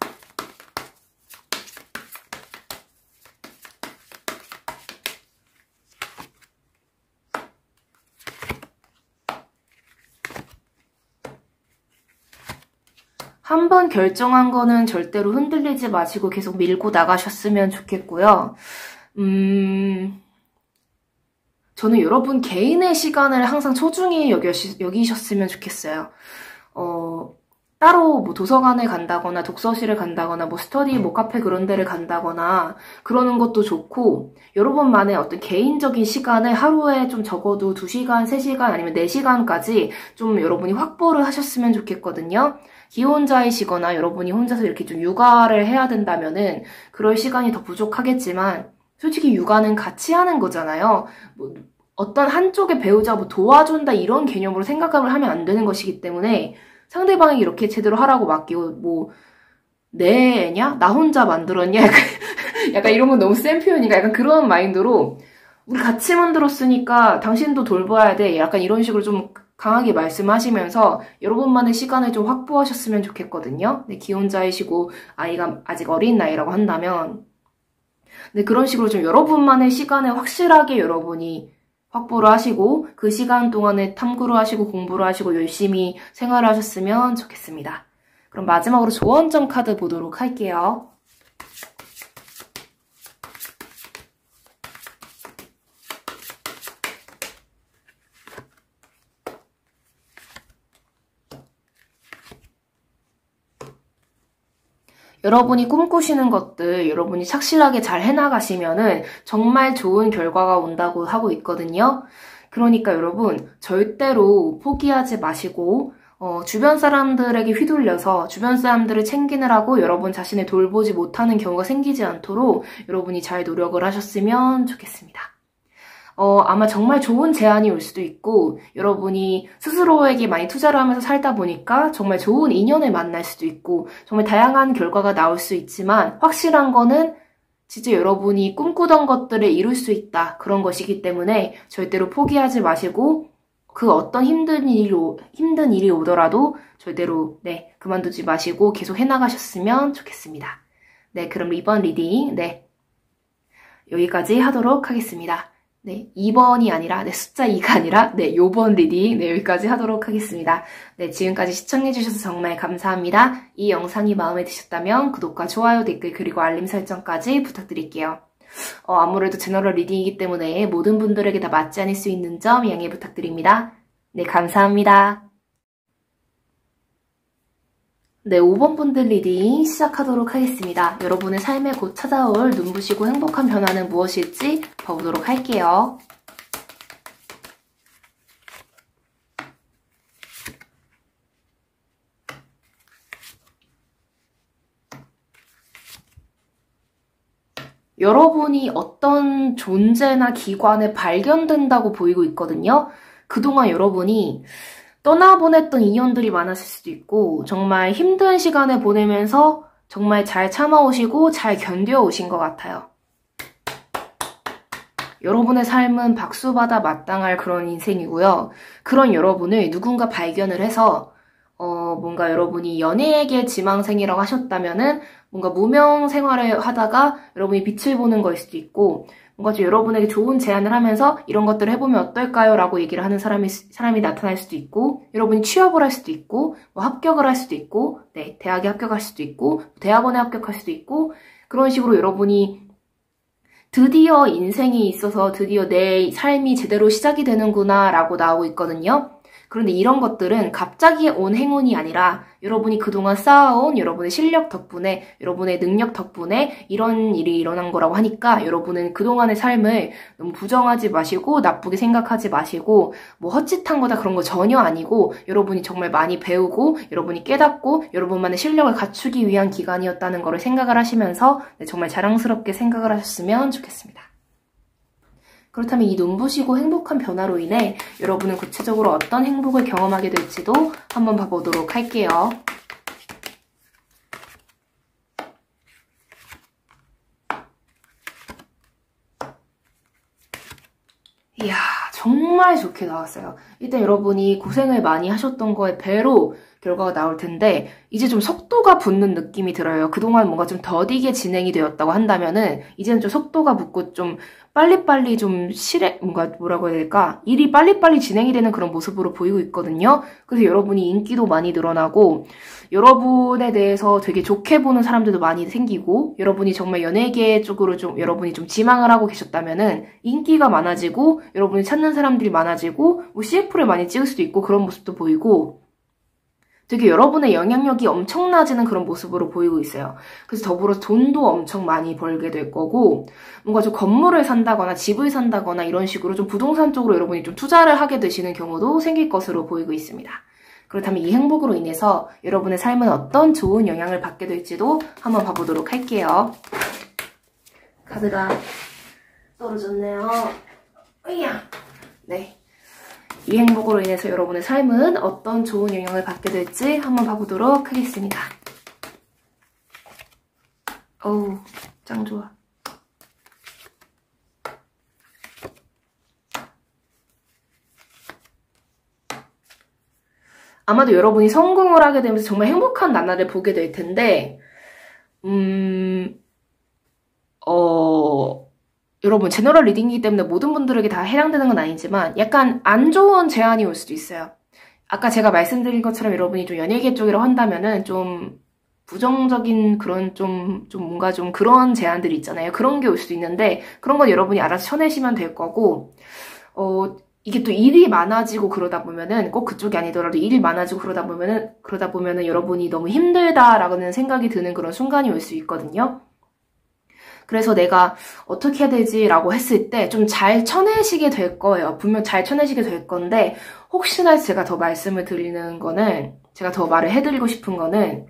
한번 결정한 거는 절대로 흔들리지 마시고 계속 밀고 나가셨으면 좋겠고요. 저는 여러분 개인의 시간을 항상 소중히 여기셨으면 좋겠어요. 따로 뭐 도서관에 간다거나 독서실을 간다거나 뭐 스터디 뭐 카페 그런 데를 간다거나 그러는 것도 좋고 여러분만의 어떤 개인적인 시간을 하루에 좀 적어도 2시간, 3시간 아니면 4시간까지 좀 여러분이 확보를 하셨으면 좋겠거든요. 기혼자이시거나 여러분이 혼자서 이렇게 좀 육아를 해야 된다면은 그럴 시간이 더 부족하겠지만 솔직히 육아는 같이 하는 거잖아요. 뭐 어떤 한쪽의 배우자 뭐 도와준다 이런 개념으로 생각을 하면 안 되는 것이기 때문에 상대방이 이렇게 제대로 하라고 맡기고 뭐 내 애냐? 나 혼자 만들었냐? 약간 이런 건 너무 센 표현인가? 약간 그런 마인드로 우리 같이 만들었으니까 당신도 돌봐야 돼. 약간 이런 식으로 좀 강하게 말씀하시면서 여러분만의 시간을 좀 확보하셨으면 좋겠거든요. 네, 기혼자이시고 아이가 아직 어린 나이라고 한다면 네, 그런 식으로 좀 여러분만의 시간을 확실하게 여러분이 확보를 하시고 그 시간 동안에 탐구를 하시고 공부를 하시고 열심히 생활을 하셨으면 좋겠습니다. 그럼 마지막으로 조언점 카드 보도록 할게요. 여러분이 꿈꾸시는 것들 여러분이 착실하게 잘 해나가시면은 정말 좋은 결과가 온다고 하고 있거든요. 그러니까 여러분 절대로 포기하지 마시고 주변 사람들에게 휘둘려서 주변 사람들을 챙기느라고 여러분 자신을 돌보지 못하는 경우가 생기지 않도록 여러분이 잘 노력을 하셨으면 좋겠습니다. 아마 정말 좋은 제안이 올 수도 있고 여러분이 스스로에게 많이 투자를 하면서 살다 보니까 정말 좋은 인연을 만날 수도 있고 정말 다양한 결과가 나올 수 있지만 확실한 거는 진짜 여러분이 꿈꾸던 것들을 이룰 수 있다 그런 것이기 때문에 절대로 포기하지 마시고 그 어떤 힘든 일이 오더라도 절대로 그만두지 마시고 계속 해나가셨으면 좋겠습니다. 네, 그럼 이번 리딩 여기까지 하도록 하겠습니다. 네, 2번이 아니라, 숫자 2가 아니라, 요번 리딩, 여기까지 하도록 하겠습니다. 네, 지금까지 시청해주셔서 정말 감사합니다. 이 영상이 마음에 드셨다면 구독과 좋아요, 댓글, 그리고 알림 설정까지 부탁드릴게요. 아무래도 제너럴 리딩이기 때문에 모든 분들에게 다 맞지 않을 수 있는 점 양해 부탁드립니다. 네, 감사합니다. 네, 5번 분들 리딩 시작하도록 하겠습니다. 여러분의 삶에 곧 찾아올 눈부시고 행복한 변화는 무엇일지 봐보도록 할게요. 여러분이 어떤 존재나 기관에 발견된다고 보이고 있거든요. 그동안 여러분이 떠나보냈던 인연들이 많았을 수도 있고 정말 힘든 시간을 보내면서 정말 잘 참아오시고 잘 견뎌오신 것 같아요. 여러분의 삶은 박수받아 마땅할 그런 인생이고요. 그런 여러분을 누군가 발견을 해서 뭔가 여러분이 연예계 지망생이라고 하셨다면은 뭔가 무명 생활을 하다가 여러분이 빛을 보는 거일 수도 있고 뭔가 좀 여러분에게 좋은 제안을 하면서 이런 것들을 해보면 어떨까요? 라고 얘기를 하는 사람이 나타날 수도 있고 여러분이 취업을 할 수도 있고 뭐 합격을 할 수도 있고 대학에 합격할 수도 있고 대학원에 합격할 수도 있고 그런 식으로 여러분이 드디어 인생이 있어서 드디어 내 삶이 제대로 시작이 되는구나 라고 나오고 있거든요. 그런데 이런 것들은 갑자기 온 행운이 아니라 여러분이 그동안 쌓아온 여러분의 실력 덕분에, 여러분의 능력 덕분에 이런 일이 일어난 거라고 하니까 여러분은 그동안의 삶을 너무 부정하지 마시고 나쁘게 생각하지 마시고 뭐 헛짓한 거다 그런 거 전혀 아니고 여러분이 정말 많이 배우고 여러분이 깨닫고 여러분만의 실력을 갖추기 위한 기간이었다는 거를 생각을 하시면서 정말 자랑스럽게 생각을 하셨으면 좋겠습니다. 그렇다면 이 눈부시고 행복한 변화로 인해 여러분은 구체적으로 어떤 행복을 경험하게 될지도 한번 봐보도록 할게요. 이야, 정말 좋게 나왔어요. 일단 여러분이 고생을 많이 하셨던 거에 배로 결과가 나올 텐데 이제 좀 속도가 붙는 느낌이 들어요. 그동안 뭔가 좀 더디게 진행이 되었다고 한다면은 이제는 좀 속도가 붙고 좀 빨리빨리 좀 뭔가 뭐라고 해야 될까? 일이 빨리빨리 진행이 되는 그런 모습으로 보이고 있거든요. 그래서 여러분이 인기도 많이 늘어나고 여러분에 대해서 되게 좋게 보는 사람들도 많이 생기고 여러분이 정말 연예계 쪽으로 좀 여러분이 좀 지망을 하고 계셨다면은 인기가 많아지고 여러분이 찾는 사람들이 많아지고 뭐 CF를 많이 찍을 수도 있고 그런 모습도 보이고 되게 여러분의 영향력이 엄청나지는 그런 모습으로 보이고 있어요. 그래서 더불어 돈도 엄청 많이 벌게 될 거고 뭔가 좀 건물을 산다거나 집을 산다거나 이런 식으로 좀 부동산 쪽으로 여러분이 좀 투자를 하게 되시는 경우도 생길 것으로 보이고 있습니다. 그렇다면 이 행복으로 인해서 여러분의 삶은 어떤 좋은 영향을 받게 될지도 한번 봐보도록 할게요. 카드가 떨어졌네요. 으야! 네. 이 행복으로 인해서 여러분의 삶은 어떤 좋은 영향을 받게 될지 한번 봐보도록 하겠습니다. 어우, 짱 좋아. 아마도 여러분이 성공을 하게 되면서 정말 행복한 나날을 보게 될 텐데, 여러분 제너럴 리딩이기 때문에 모든 분들에게 다 해당되는 건 아니지만 약간 안 좋은 제안이 올 수도 있어요. 아까 제가 말씀드린 것처럼 여러분이 좀 연예계 쪽이라고 한다면은 좀 부정적인 그런 좀 뭔가 좀 그런 제안들이 있잖아요. 그런 게 올 수도 있는데 그런 건 여러분이 알아서 쳐내시면 될 거고 이게 또 일이 많아지고 그러다 보면은 꼭 그쪽이 아니더라도 일이 많아지고 그러다 보면은 여러분이 너무 힘들다라는 생각이 드는 그런 순간이 올 수 있거든요. 그래서 내가 어떻게 해야 되지? 라고 했을 때 좀 잘 쳐내시게 될 거예요. 분명 잘 쳐내시게 될 건데 혹시나 제가 더 말씀을 드리는 거는 제가 더 말을 해드리고 싶은 거는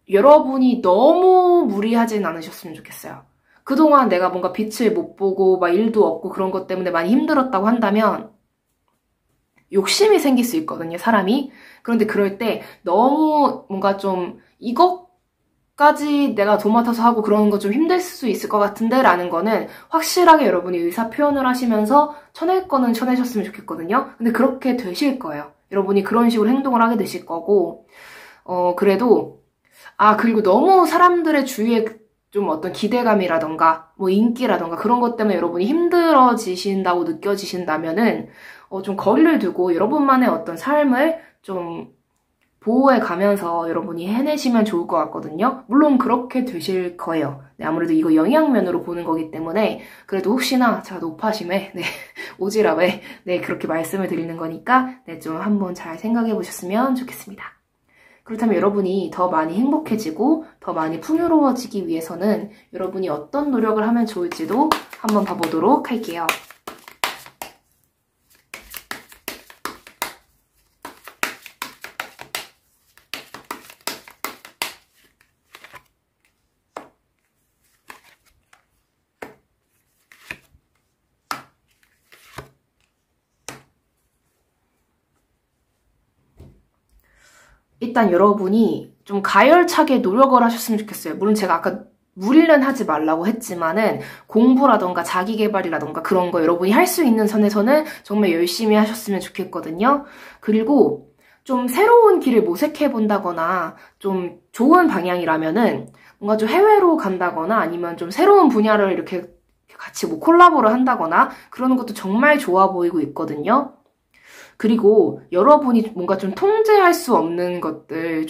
여러분이 너무 무리하진 않으셨으면 좋겠어요. 그동안 내가 뭔가 빛을 못 보고 막 일도 없고 그런 것 때문에 많이 힘들었다고 한다면 욕심이 생길 수 있거든요, 사람이. 그런데 그럴 때 너무 뭔가 좀 이것까지 내가 도맡아서 하고 그러는 거 좀 힘들 수 있을 것 같은데 라는 거는 확실하게 여러분이 의사 표현을 하시면서 쳐낼 거는 쳐내셨으면 좋겠거든요. 근데 그렇게 되실 거예요. 여러분이 그런 식으로 행동을 하게 되실 거고 그래도 그리고 너무 사람들의 주위에 좀 어떤 기대감이라던가 뭐 인기라던가 그런 것 때문에 여러분이 힘들어지신다고 느껴지신다면은 좀 거리를 두고 여러분만의 어떤 삶을 좀 보호해 가면서 여러분이 해내시면 좋을 것 같거든요. 물론 그렇게 되실 거예요. 네, 아무래도 이거 영향면으로 보는 거기 때문에 그래도 혹시나 제가 노파심에 오지랖에 그렇게 말씀을 드리는 거니까 좀 한번 잘 생각해 보셨으면 좋겠습니다. 그렇다면 여러분이 더 많이 행복해지고 더 많이 풍요로워지기 위해서는 여러분이 어떤 노력을 하면 좋을지도 한번 봐보도록 할게요. 일단 여러분이 좀 가열차게 노력을 하셨으면 좋겠어요. 물론 제가 아까 무리는 하지 말라고 했지만은 공부라던가 자기계발이라던가 그런 거 여러분이 할 수 있는 선에서는 정말 열심히 하셨으면 좋겠거든요. 그리고 좀 새로운 길을 모색해 본다거나 좀 좋은 방향이라면은 뭔가 좀 해외로 간다거나 아니면 좀 새로운 분야를 이렇게 같이 뭐 콜라보를 한다거나 그러는 것도 정말 좋아 보이고 있거든요. 그리고 여러분이 뭔가 좀 통제할 수 없는 것들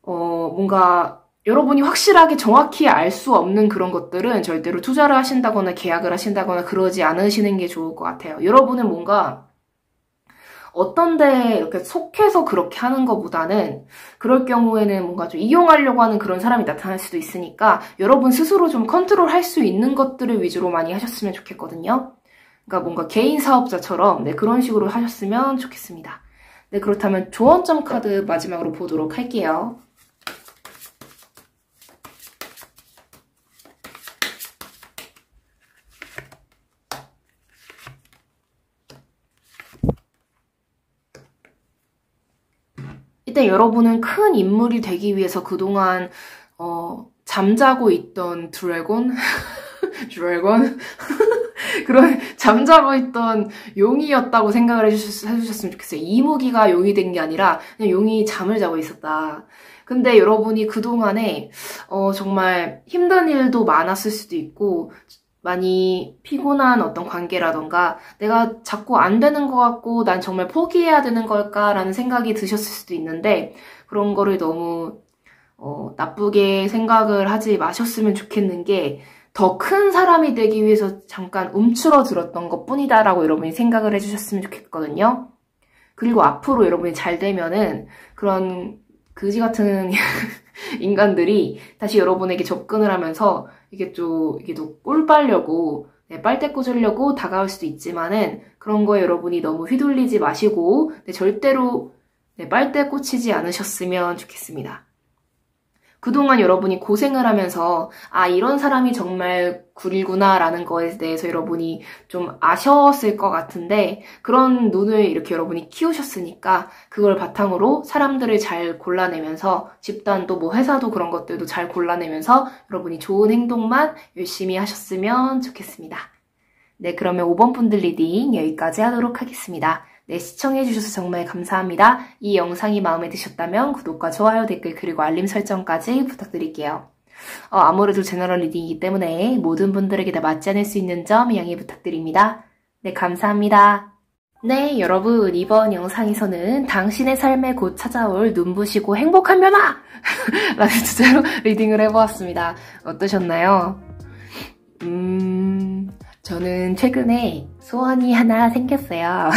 뭔가 여러분이 확실하게 정확히 알 수 없는 그런 것들은 절대로 투자를 하신다거나 계약을 하신다거나 그러지 않으시는 게 좋을 것 같아요. 여러분은 뭔가 어떤 데에 이렇게 속해서 그렇게 하는 것보다는 그럴 경우에는 뭔가 좀 이용하려고 하는 그런 사람이 나타날 수도 있으니까 여러분 스스로 좀 컨트롤할 수 있는 것들을 위주로 많이 하셨으면 좋겠거든요. 그러니까 뭔가 개인 사업자처럼 네, 그런 식으로 하셨으면 좋겠습니다. 네, 그렇다면 조언점 카드 마지막으로 보도록 할게요. 일단 여러분은 큰 인물이 되기 위해서 그동안 잠자고 있던 드래곤? 드래곤? 그런 잠자고 있던 용이었다고 생각을 해주셨으면 좋겠어요. 이무기가 용이 된 게 아니라 그냥 용이 잠을 자고 있었다. 근데 여러분이 그동안에 정말 힘든 일도 많았을 수도 있고 많이 피곤한 어떤 관계라던가 내가 자꾸 안 되는 것 같고 난 정말 포기해야 되는 걸까라는 생각이 드셨을 수도 있는데 그런 거를 너무 나쁘게 생각을 하지 마셨으면 좋겠는 게 더 큰 사람이 되기 위해서 잠깐 움츠러들었던 것뿐이다라고 여러분이 생각을 해주셨으면 좋겠거든요. 그리고 앞으로 여러분이 잘 되면은 그런 그지 같은 인간들이 다시 여러분에게 접근을 하면서 이게 또 꿀 빨려고 네, 빨대 꽂으려고 다가올 수도 있지만은 그런 거에 여러분이 너무 휘둘리지 마시고 네, 절대로 네, 빨대 꽂히지 않으셨으면 좋겠습니다. 그동안 여러분이 고생을 하면서 아 이런 사람이 정말 굴구나 라는 거에 대해서 여러분이 좀 아셨을 것 같은데 그런 눈을 이렇게 여러분이 키우셨으니까 그걸 바탕으로 사람들을 잘 골라내면서 집단도 뭐 회사도 그런 것들도 잘 골라내면서 여러분이 좋은 행동만 열심히 하셨으면 좋겠습니다. 네, 그러면 5번 분들 리딩 여기까지 하도록 하겠습니다. 네, 시청해주셔서 정말 감사합니다. 이 영상이 마음에 드셨다면 구독과 좋아요, 댓글, 그리고 알림 설정까지 부탁드릴게요. 아무래도 제너럴 리딩이기 때문에 모든 분들에게 다 맞지 않을 수 있는 점 양해 부탁드립니다. 네, 감사합니다. 네, 여러분 이번 영상에서는 당신의 삶에 곧 찾아올 눈부시고 행복한 변화! 라는 주제로 리딩을 해보았습니다. 어떠셨나요? 저는 최근에 소원이 하나 생겼어요.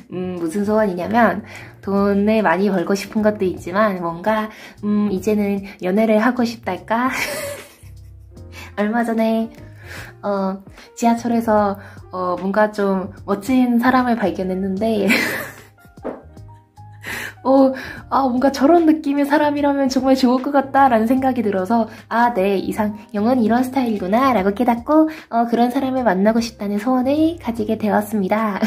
무슨 소원이냐면 돈을 많이 벌고 싶은 것도 있지만 뭔가 이제는 연애를 하고 싶달까? 얼마 전에 지하철에서 뭔가 좀 멋진 사람을 발견했는데 뭔가 저런 느낌의 사람이라면 정말 좋을 것 같다라는 생각이 들어서 네, 이상형은 이런 스타일이구나 라고 깨닫고 그런 사람을 만나고 싶다는 소원을 가지게 되었습니다.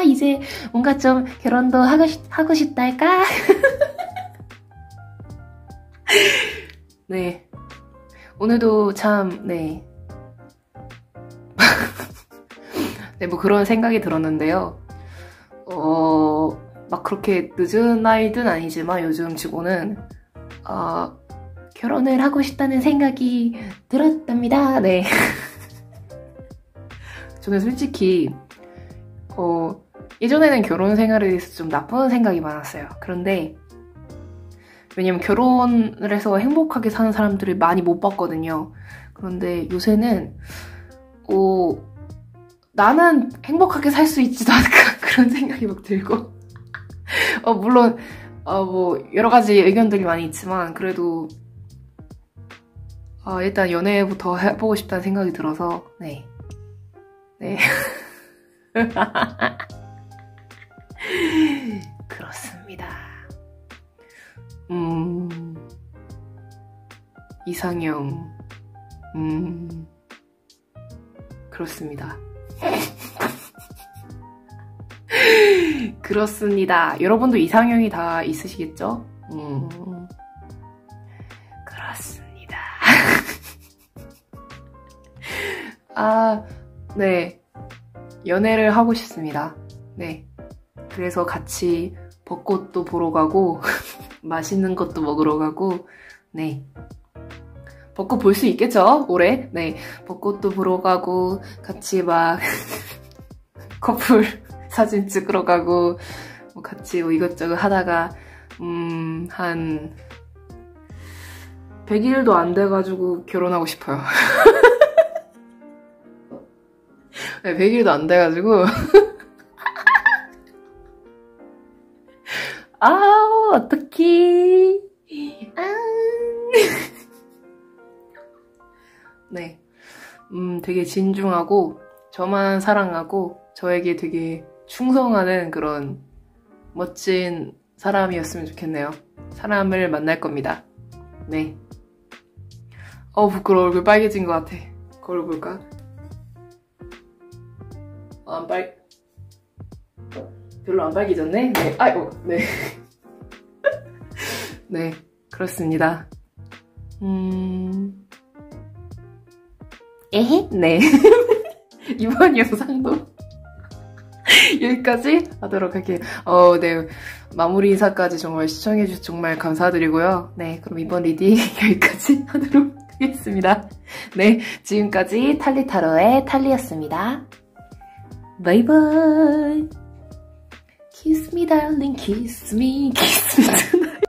이제 뭔가 좀 결혼도 하고 싶달까? 네. 오늘도 참, 네. 네, 뭐 그런 생각이 들었는데요. 막 그렇게 늦은 나이든 아니지만 요즘 치고는, 결혼을 하고 싶다는 생각이 들었답니다. 네. 저는 솔직히, 예전에는 결혼 생활에 대해서 좀 나쁜 생각이 많았어요. 그런데, 왜냐면 결혼을 해서 행복하게 사는 사람들을 많이 못 봤거든요. 그런데 요새는, 나는 행복하게 살 수 있지도 않을까 그런 생각이 막 들고. 물론, 뭐, 여러 가지 의견들이 많이 있지만, 그래도, 일단 연애부터 해보고 싶다는 생각이 들어서, 네. 네. 그렇습니다. 이상형. 그렇습니다. 그렇습니다. 여러분도 이상형이 다 있으시겠죠? 그렇습니다. 네. 연애를 하고 싶습니다. 네. 그래서 같이 벚꽃도 보러 가고, 맛있는 것도 먹으러 가고, 네. 벚꽃 볼 수 있겠죠? 올해? 네. 벚꽃도 보러 가고, 같이 막, 커플 사진 찍으러 가고, 같이 이것저것 하다가 한 100일도 안 돼가지고 결혼하고 싶어요. 네, 100일도 안 돼가지고 아우 어떡해. 네, 되게 진중하고 저만 사랑하고 저에게 되게 충성하는 그런 멋진 사람이었으면 좋겠네요. 사람을 만날 겁니다. 네. 부끄러워. 얼굴 빨개진 것 같아. 거울 볼까? 별로 안 빨개졌네? 네. 아이고, 네. 네, 그렇습니다. 에헤? 네. 이번 영상도 여기까지 하도록 할게요. 네. 마무리 인사까지 정말 시청해주셔서 정말 감사드리고요. 네, 그럼 이번 리딩 여기까지 하도록 하겠습니다. 네, 지금까지 탈리타로의 탈리였습니다. 바이바이. Kiss me darling, kiss me tonight.